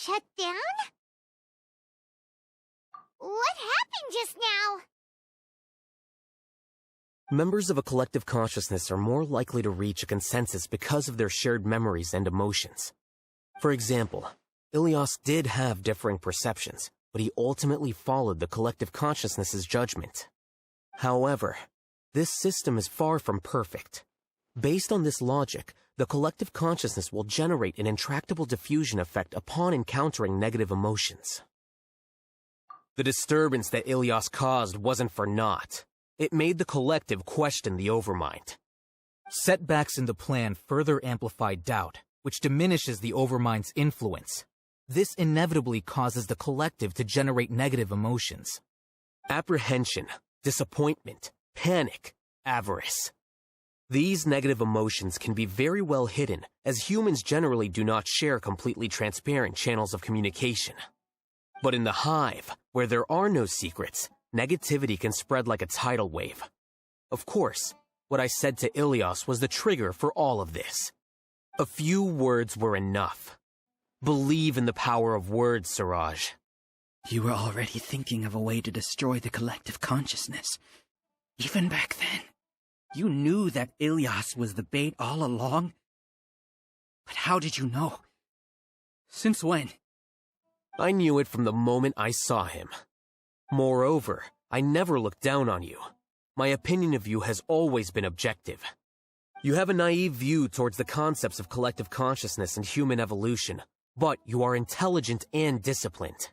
shut down? What happened just now? Members of a collective consciousness are more likely to reach a consensus because of their shared memories and emotions. For example, Ilias did have differing perceptions, but he ultimately followed the collective consciousness's judgment. However, this system is far from perfect. Based on this logic, the collective consciousness will generate an intractable diffusion effect upon encountering negative emotions. The disturbance that Ilias caused wasn't for naught. It made the collective question the Overmind. Setbacks in the plan further amplify doubt, which diminishes the Overmind's influence. This inevitably causes the collective to generate negative emotions. Apprehension, disappointment, panic, avarice. These negative emotions can be very well hidden, as humans generally do not share completely transparent channels of communication. But in the hive, where there are no secrets, negativity can spread like a tidal wave. Of course, what I said to Ilias was the trigger for all of this. A few words were enough. Believe in the power of words, Siraj. You were already thinking of a way to destroy the collective consciousness. Even back then, you knew that Ilias was the bait all along. But how did you know? Since when? I knew it from the moment I saw him. Moreover, I never looked down on you. My opinion of you has always been objective. You have a naive view towards the concepts of collective consciousness and human evolution, but you are intelligent and disciplined.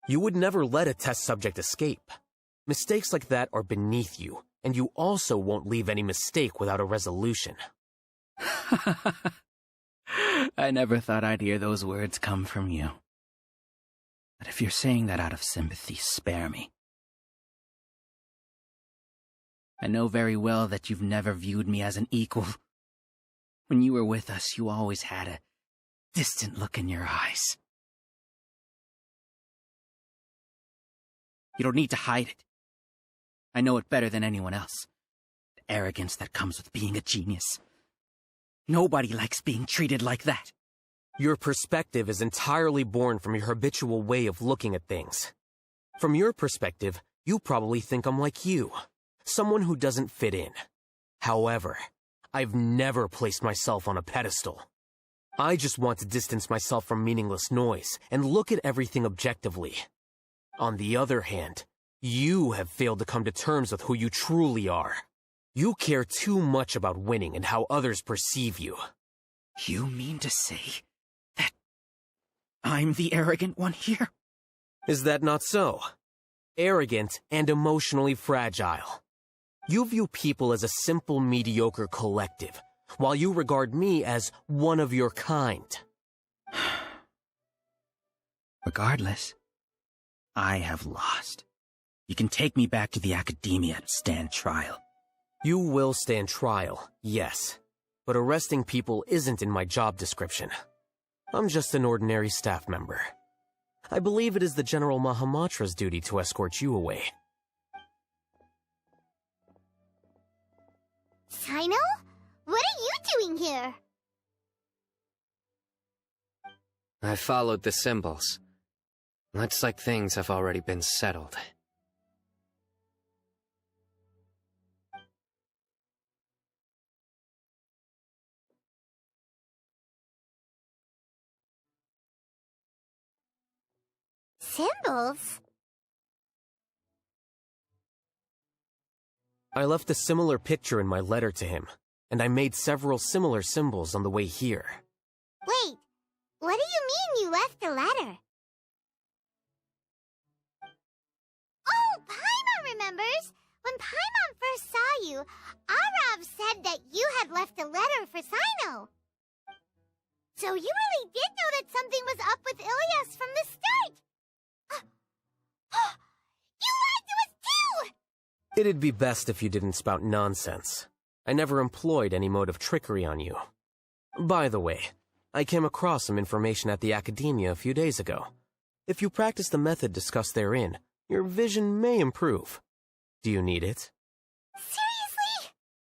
You would never let a test subject escape. Mistakes like that are beneath you, and you also won't leave any mistake without a resolution. I never thought I'd hear those words come from you. But if you're saying that out of sympathy, spare me. I know very well that you've never viewed me as an equal. When you were with us, you always had a distant look in your eyes. You don't need to hide it. I know it better than anyone else. The arrogance that comes with being a genius. Nobody likes being treated like that. Your perspective is entirely born from your habitual way of looking at things. From your perspective, you probably think I'm like you, someone who doesn't fit in. However, I've never placed myself on a pedestal. I just want to distance myself from meaningless noise and look at everything objectively. On the other hand, you have failed to come to terms with who you truly are. You care too much about winning and how others perceive you. You mean to say that I'm the arrogant one here? Is that not so? Arrogant and emotionally fragile. You view people as a simple, mediocre collective, while you regard me as one of your kind. Regardless, I have lost. You can take me back to the academia to stand trial. You will stand trial, yes. But arresting people isn't in my job description. I'm just an ordinary staff member. I believe it is the General Mahamatra's duty to escort you away. Sino? What are you doing here? I followed the symbols. Looks like things have already been settled. Symbols? I left a similar picture in my letter to him, and I made several similar symbols on the way here. Wait, what do you mean you left a letter? Oh, Paimon remembers! When Paimon first saw you, Arav said that you had left a letter for Sino. So you really did know that something was up with Ilias from the start! You lied to us too! It'd be best if you didn't spout nonsense. I never employed any mode of trickery on you. By the way, I came across some information at the academia a few days ago. If you practice the method discussed therein, your vision may improve. Do you need it? Seriously?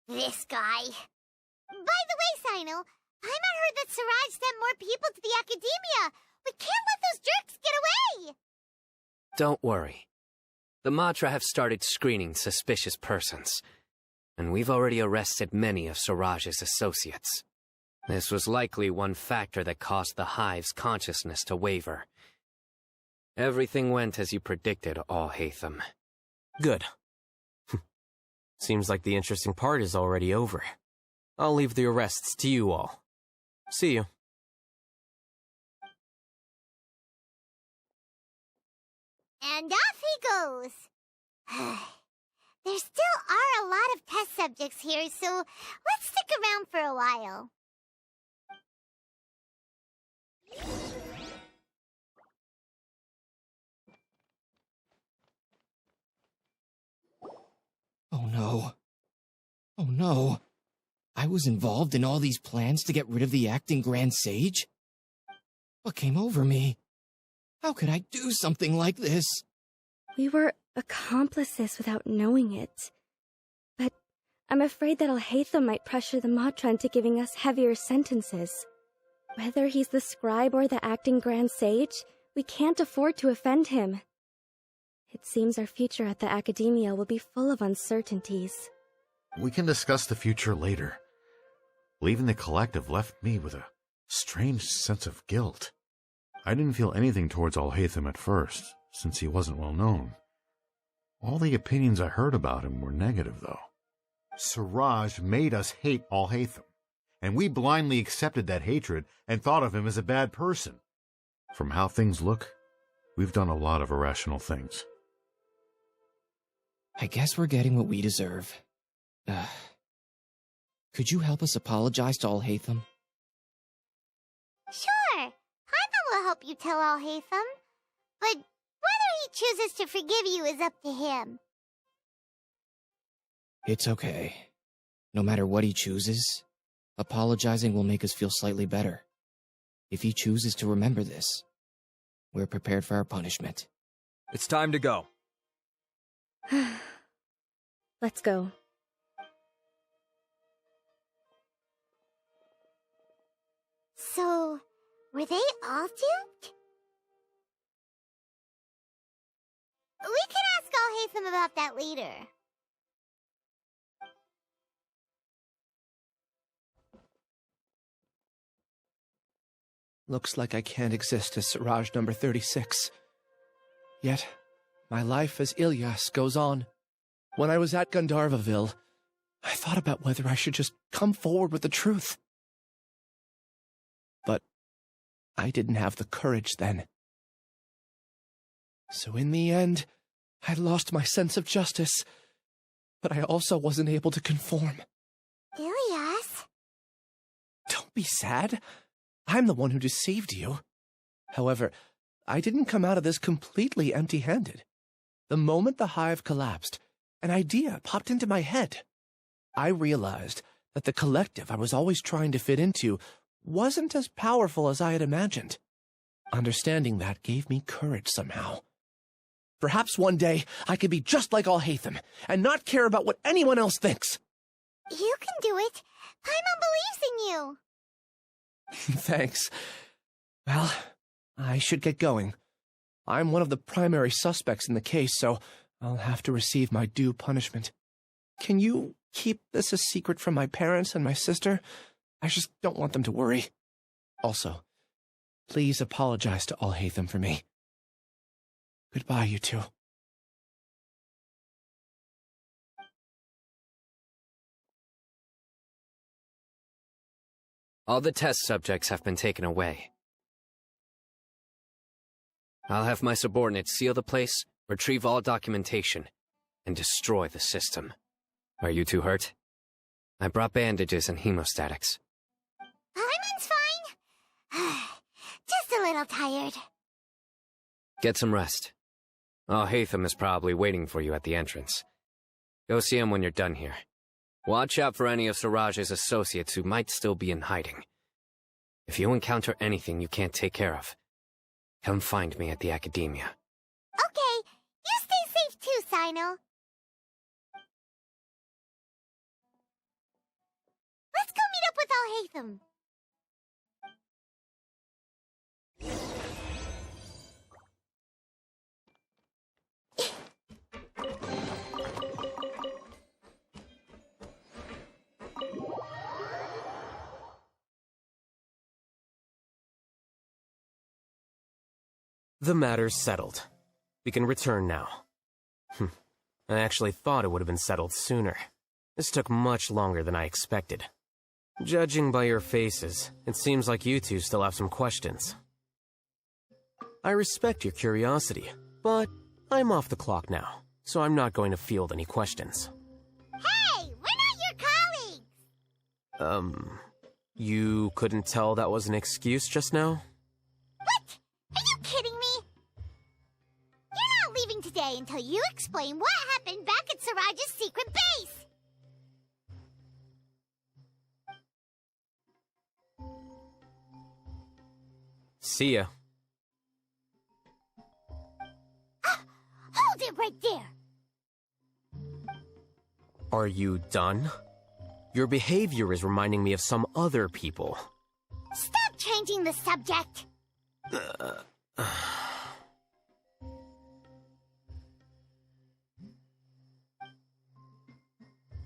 This guy. By the way, Sino, Paimon heard that Siraj sent more people to the academia. We can't let those jerks get away! Don't worry. The Matra have started screening suspicious persons, and we've already arrested many of Siraj's associates. This was likely one factor that caused the Hive's consciousness to waver. Everything went as you predicted, Alhaitham. Good. Seems like the interesting part is already over. I'll leave the arrests to you all. See you. And off he goes. There still are a lot of test subjects here, so let's stick around for a while. Oh no. Oh no. I was involved in all these plans to get rid of the acting Grand Sage? What came over me? How could I do something like this? We were accomplices without knowing it. But I'm afraid that Alhaitham might pressure the Matra into giving us heavier sentences. Whether he's the scribe or the acting Grand Sage, we can't afford to offend him. It seems our future at the Academia will be full of uncertainties. We can discuss the future later. Leaving the collective left me with a strange sense of guilt. I didn't feel anything towards Alhaitham at first, since he wasn't well known. All the opinions I heard about him were negative, though. Siraj made us hate Alhaitham, and we blindly accepted that hatred and thought of him as a bad person. From how things look, we've done a lot of irrational things. I guess we're getting what we deserve. Could you help us apologize to Alhaitham? Sure, Paimon will help you tell Alhaitham. But whether he chooses to forgive you is up to him. It's okay. No matter what he chooses, apologizing will make us feel slightly better. If he chooses to remember this, we're prepared for our punishment. It's time to go. Let's go. So, were they all duped? We can ask Alhaitham about that later. Looks like I can't exist as Siraj number 36. Yet, my life as Ilyas goes on. When I was at Gandharvaville, I thought about whether I should just come forward with the truth. But I didn't have the courage then. So in the end, I lost my sense of justice, but I also wasn't able to conform. Ilyas? Don't be sad. I'm the one who deceived you. However, I didn't come out of this completely empty-handed. The moment the hive collapsed, an idea popped into my head. I realized that the collective I was always trying to fit into wasn't as powerful as I had imagined. Understanding that gave me courage somehow. Perhaps one day I could be just like Alhaitham and not care about what anyone else thinks. You can do it. Paimon believes in you. Thanks. Well, I should get going. I'm one of the primary suspects in the case, so I'll have to receive my due punishment. Can you keep this a secret from my parents and my sister? I just don't want them to worry. Also, please apologize to Alhaitham for me. Goodbye, you two. All the test subjects have been taken away. I'll have my subordinates seal the place, retrieve all documentation, and destroy the system. Are you two hurt? I brought bandages and hemostatics. Paimon's fine. Just a little tired. Get some rest. Alhaitham is probably waiting for you at the entrance. Go see him when you're done here. Watch out for any of Siraj's associates who might still be in hiding. If you encounter anything you can't take care of, come find me at the Academia. Okay, you stay safe too, Sino. Let's go meet up with Alhaitham. The matter's settled. We can return now. I actually thought it would have been settled sooner. This took much longer than I expected. Judging by your faces, it seems like you two still have some questions. I respect your curiosity, but I'm off the clock now, so I'm not going to field any questions. Hey, we're not your colleagues! You couldn't tell that was an excuse just now? What? Are you kidding me? You're not leaving today until you explain what happened back at Siraj's secret base! See ya. Hold it right there! Are you done? Your behavior is reminding me of some other people. Stop changing the subject!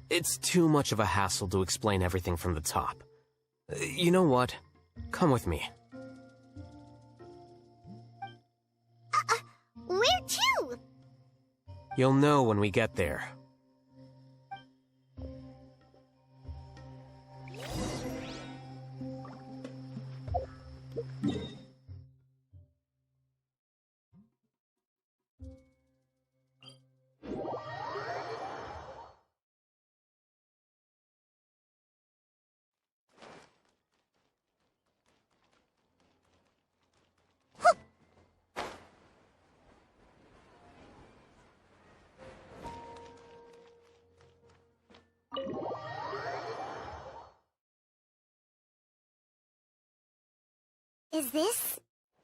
It's too much of a hassle to explain everything from the top. You know what? Come with me. Where to? You'll know when we get there. Is this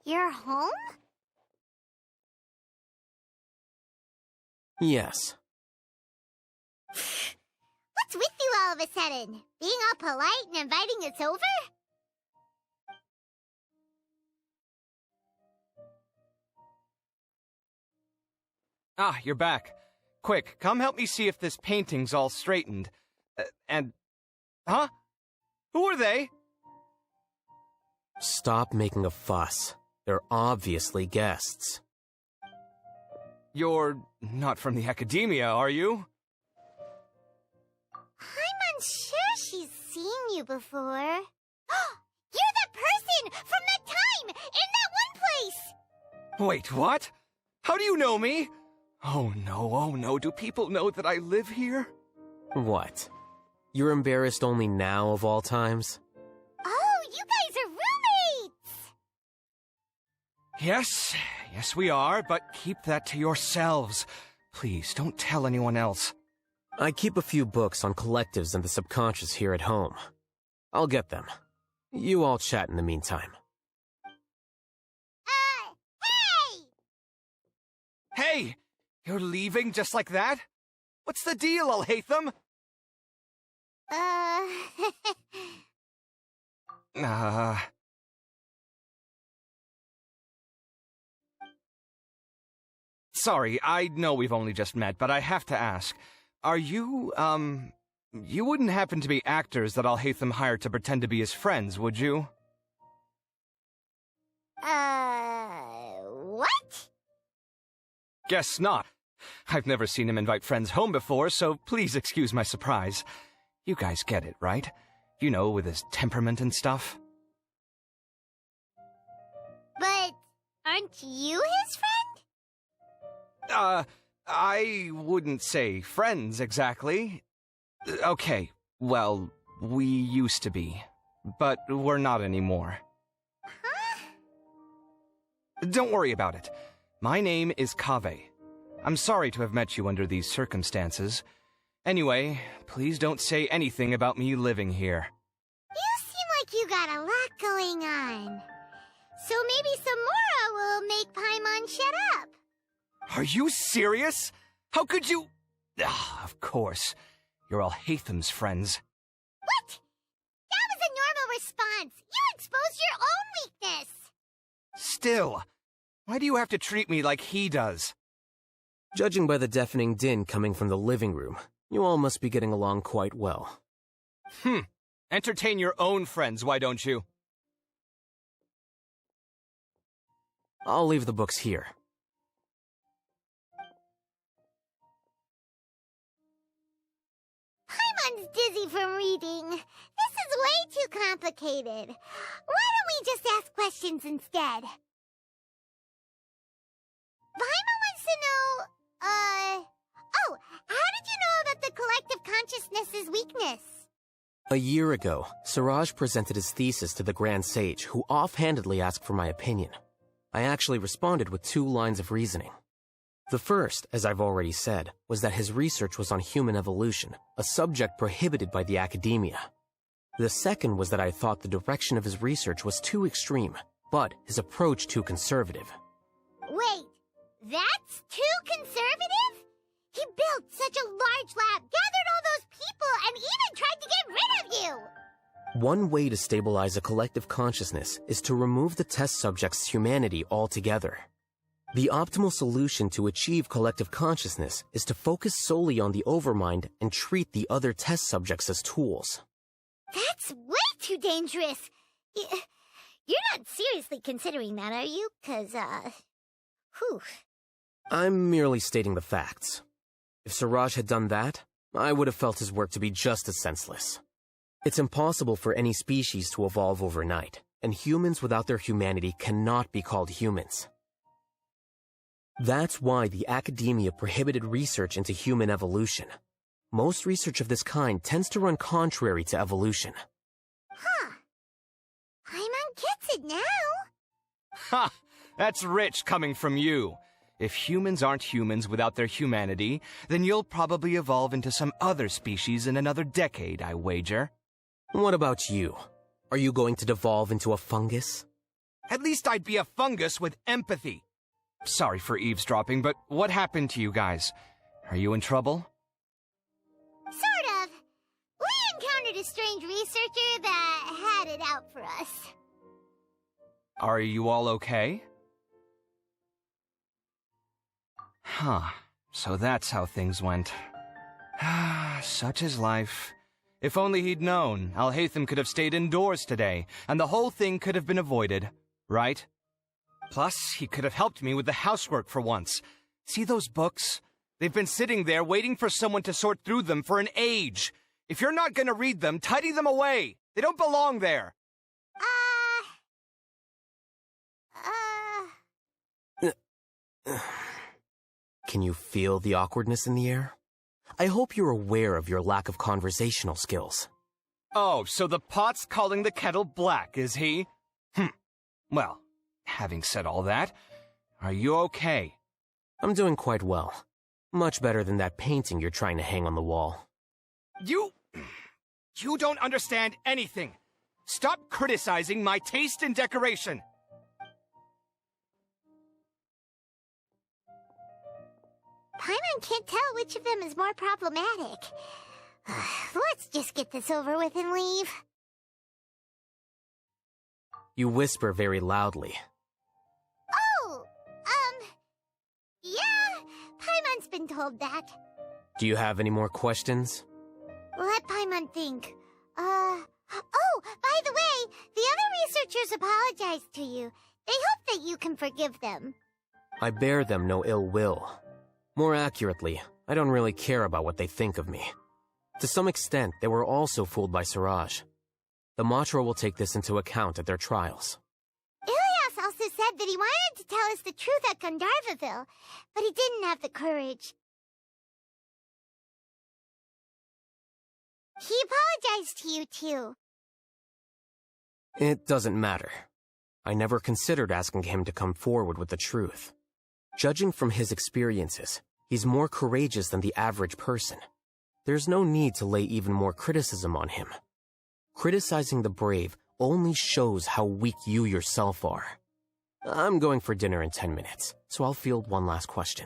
your home? Yes. What's with you all of a sudden? Being all polite and inviting us over? Ah, you're back. Quick, come help me see if this painting's all straightened. Huh? Who are they? Stop making a fuss. They're obviously guests. You're not from the academia, are you? I'm unsure she's seen you before. You're the person from that time in that one place! Wait, what? How do you know me? Oh no, do people know that I live here? What? You're embarrassed only now of all times? Oh, you guys are roommates! Yes, we are, but keep that to yourselves. Please, don't tell anyone else. I keep a few books on collectives and the subconscious here at home. I'll get them. You all chat in the meantime. Hey! Hey! You're leaving just like that? What's the deal, Alhaitham? Sorry, I know we've only just met, but I have to ask. Are you, you wouldn't happen to be actors that Alhaitham hired to pretend to be his friends, would you? What? Guess not. I've never seen him invite friends home before, so please excuse my surprise. You guys get it, right? You know, with his temperament and stuff. But aren't you his friend? I wouldn't say friends, exactly. Okay, well, we used to be. But we're not anymore. Huh? Don't worry about it. My name is Kaveh. I'm sorry to have met you under these circumstances. Anyway, please don't say anything about me living here. You seem like you got a lot going on. So maybe Samora will make Paimon shut up. Are you serious? How could you... of course. You're Alhaitham's friends. What? That was a normal response. You exposed your own weakness. Still, why do you have to treat me like he does? Judging by the deafening din coming from the living room, you all must be getting along quite well. Entertain your own friends, why don't you? I'll leave the books here. Paimon's dizzy from reading. This is way too complicated. Why don't we just ask questions instead? Paimon wants to know, oh, how did you know about the collective consciousness's weakness? A year ago, Siraj presented his thesis to the Grand Sage, who offhandedly asked for my opinion. I actually responded with 2 lines of reasoning. The first, as I've already said, was that his research was on human evolution, a subject prohibited by the academia. The second was that I thought the direction of his research was too extreme, but his approach too conservative. Wait, that's too conservative? He built such a large lab, gathered all those people, and even tried to get rid of you! One way to stabilize a collective consciousness is to remove the test subject's humanity altogether. The optimal solution to achieve collective consciousness is to focus solely on the overmind and treat the other test subjects as tools. That's way too dangerous. You're not seriously considering that, are you? 'Cause, whew. I'm merely stating the facts. If Siraj had done that, I would have felt his work to be just as senseless. It's impossible for any species to evolve overnight, and humans without their humanity cannot be called humans. That's why the academia prohibited research into human evolution. Most research of this kind tends to run contrary to evolution. Huh. Paimon gets it now. Ha! That's rich coming from you. If humans aren't humans without their humanity, then you'll probably evolve into some other species in another decade, I wager. What about you? Are you going to devolve into a fungus? At least I'd be a fungus with empathy. Sorry for eavesdropping, but what happened to you guys? Are you in trouble? Sort of. We encountered a strange researcher that had it out for us. Are you all okay? Huh. So that's how things went. Such is life. If only he'd known, Alhaitham could have stayed indoors today, and the whole thing could have been avoided, right? Plus, he could have helped me with the housework for once. See those books? They've been sitting there waiting for someone to sort through them for an age. If you're not gonna read them, tidy them away. They don't belong there. Can you feel the awkwardness in the air? I hope you're aware of your lack of conversational skills. Oh, so the pot's calling the kettle black, is he? Well, having said all that, are you okay? I'm doing quite well. Much better than that painting you're trying to hang on the wall. You don't understand anything. Stop criticizing my taste in decoration. Paimon can't tell which of them is more problematic. Let's just get this over with and leave. You whisper very loudly. Oh, yeah, Paimon's been told that. Do you have any more questions? Let Paimon think. Oh, by the way, the other researchers apologized to you. They hope that you can forgive them. I bear them no ill will. More accurately, I don't really care about what they think of me. To some extent, they were also fooled by Siraj. The Matra will take this into account at their trials. Ilias also said that he wanted to tell us the truth at Gandharvaville, but he didn't have the courage. He apologized to you, too. It doesn't matter. I never considered asking him to come forward with the truth. Judging from his experiences, he's more courageous than the average person. There's no need to lay even more criticism on him. Criticizing the brave only shows how weak you yourself are. I'm going for dinner in 10 minutes, so I'll field one last question.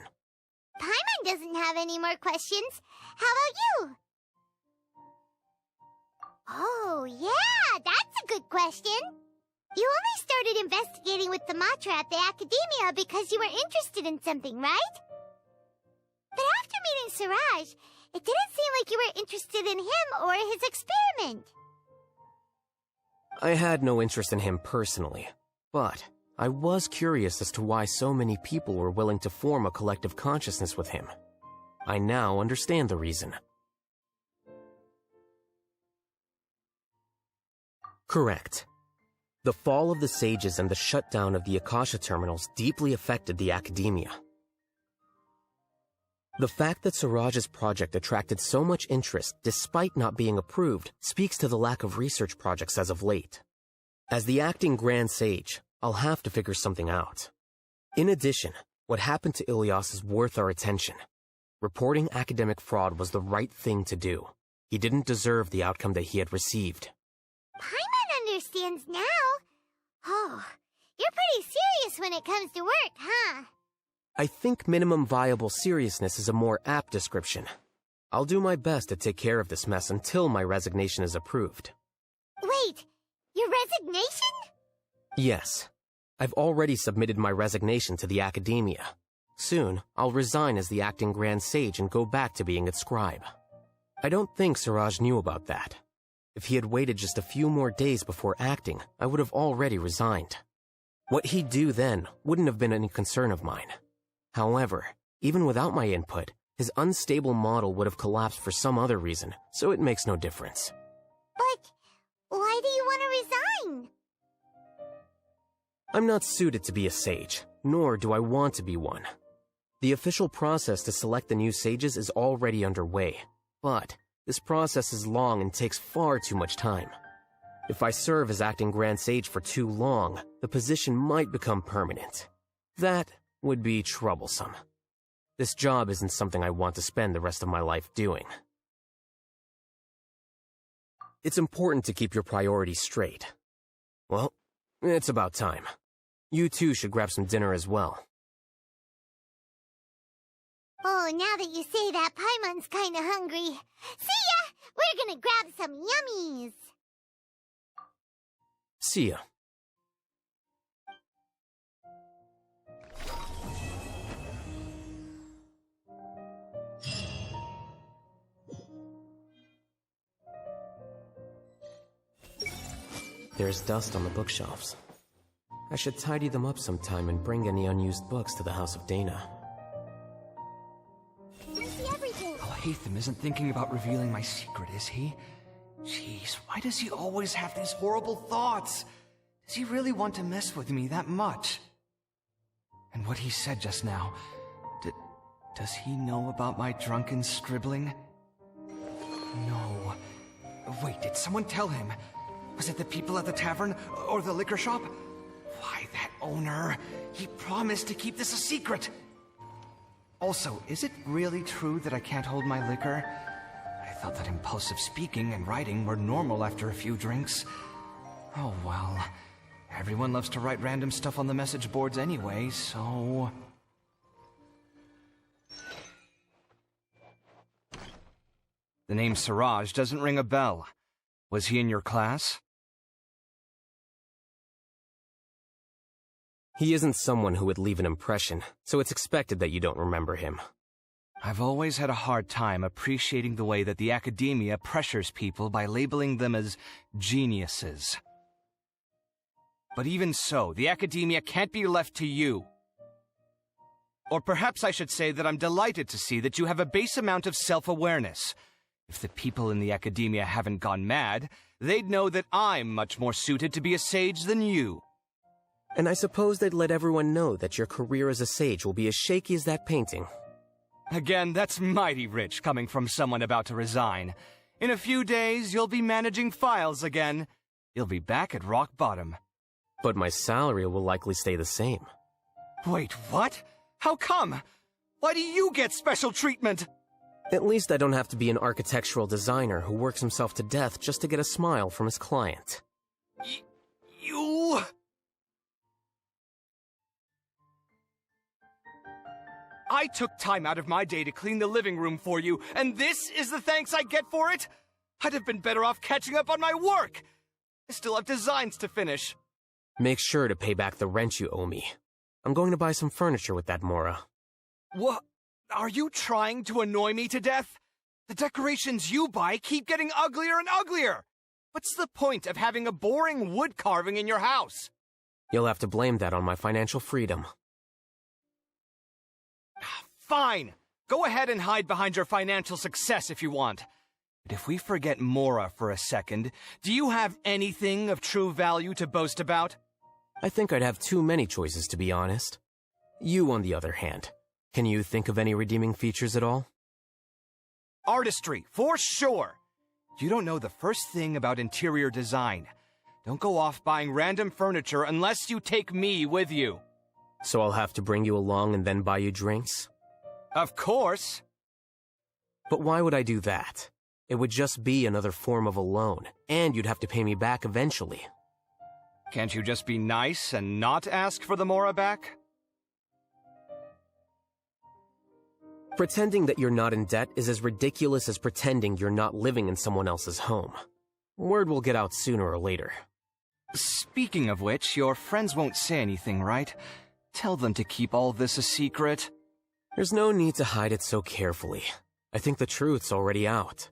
Paimon doesn't have any more questions. How about you? Oh, yeah, that's a good question. You only started investigating with the Matra at the Academia because you were interested in something, right? But after meeting Siraj, it didn't seem like you were interested in him or his experiment. I had no interest in him personally, but I was curious as to why so many people were willing to form a collective consciousness with him. I now understand the reason. Correct. The fall of the sages and the shutdown of the Akasha terminals deeply affected the academia. The fact that Suraj's project attracted so much interest despite not being approved speaks to the lack of research projects as of late. As the acting Grand Sage, I'll have to figure something out. In addition, what happened to Ilias is worth our attention. Reporting academic fraud was the right thing to do. He didn't deserve the outcome that he had received. Paimon understands now. Oh, you're pretty serious when it comes to work, huh? I think minimum viable seriousness is a more apt description. I'll do my best to take care of this mess until my resignation is approved. Wait, your resignation? Yes. I've already submitted my resignation to the academia. Soon, I'll resign as the acting Grand Sage and go back to being its scribe. I don't think Suraj knew about that. If he had waited just a few more days before acting, I would have already resigned. What he'd do then wouldn't have been any concern of mine. However, even without my input, his unstable model would have collapsed for some other reason, so it makes no difference. But why do you want to resign? I'm not suited to be a sage, nor do I want to be one. The official process to select the new sages is already underway, but this process is long and takes far too much time. If I serve as acting Grand Sage for too long, the position might become permanent. That would be troublesome. This job isn't something I want to spend the rest of my life doing. It's important to keep your priorities straight. Well, it's about time. You two should grab some dinner as well. Oh, now that you say that, Paimon's kinda hungry. See ya! We're gonna grab some yummies! See ya. There's dust on the bookshelves. I should tidy them up sometime and bring any unused books to the House of Dana. I see everything! Alhaitham isn't thinking about revealing my secret, is he? Jeez, why does he always have these horrible thoughts? Does he really want to mess with me that much? And what he said just now, does he know about my drunken scribbling? No. Wait, did someone tell him? Was it the people at the tavern, or the liquor shop? Why, that owner, he promised to keep this a secret. Also, is it really true that I can't hold my liquor? I thought that impulsive speaking and writing were normal after a few drinks. Oh well, everyone loves to write random stuff on the message boards anyway, so... The name Suraj doesn't ring a bell. Was he in your class? He isn't someone who would leave an impression, so it's expected that you don't remember him. I've always had a hard time appreciating the way that the academia pressures people by labeling them as geniuses. But even so, the academia can't be left to you. Or perhaps I should say that I'm delighted to see that you have a base amount of self-awareness. If the people in the academia haven't gone mad, they'd know that I'm much more suited to be a sage than you. And I suppose they'd let everyone know that your career as a sage will be as shaky as that painting. Again, that's mighty rich coming from someone about to resign. In a few days, you'll be managing files again. You'll be back at rock bottom. But my salary will likely stay the same. Wait, what? How come? Why do you get special treatment? At least I don't have to be an architectural designer who works himself to death just to get a smile from his client. You... I took time out of my day to clean the living room for you, and this is the thanks I get for it? I'd have been better off catching up on my work. I still have designs to finish. Make sure to pay back the rent you owe me. I'm going to buy some furniture with that Mora. What? Are you trying to annoy me to death? The decorations you buy keep getting uglier and uglier. What's the point of having a boring wood carving in your house? You'll have to blame that on my financial freedom. Fine! Go ahead and hide behind your financial success if you want. But if we forget Mora for a second, do you have anything of true value to boast about? I think I'd have too many choices, to be honest. You, on the other hand, can you think of any redeeming features at all? Artistry, for sure! You don't know the first thing about interior design. Don't go off buying random furniture unless you take me with you. So I'll have to bring you along and then buy you drinks? Of course! But why would I do that? It would just be another form of a loan, and you'd have to pay me back eventually. Can't you just be nice and not ask for the Mora back? Pretending that you're not in debt is as ridiculous as pretending you're not living in someone else's home. Word will get out sooner or later. Speaking of which, your friends won't say anything, right? Tell them to keep all this a secret. There's no need to hide it so carefully. I think the truth's already out.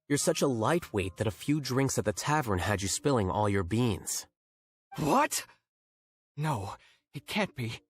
You're such a lightweight that a few drinks at the tavern had you spilling all your beans. What? No, it can't be.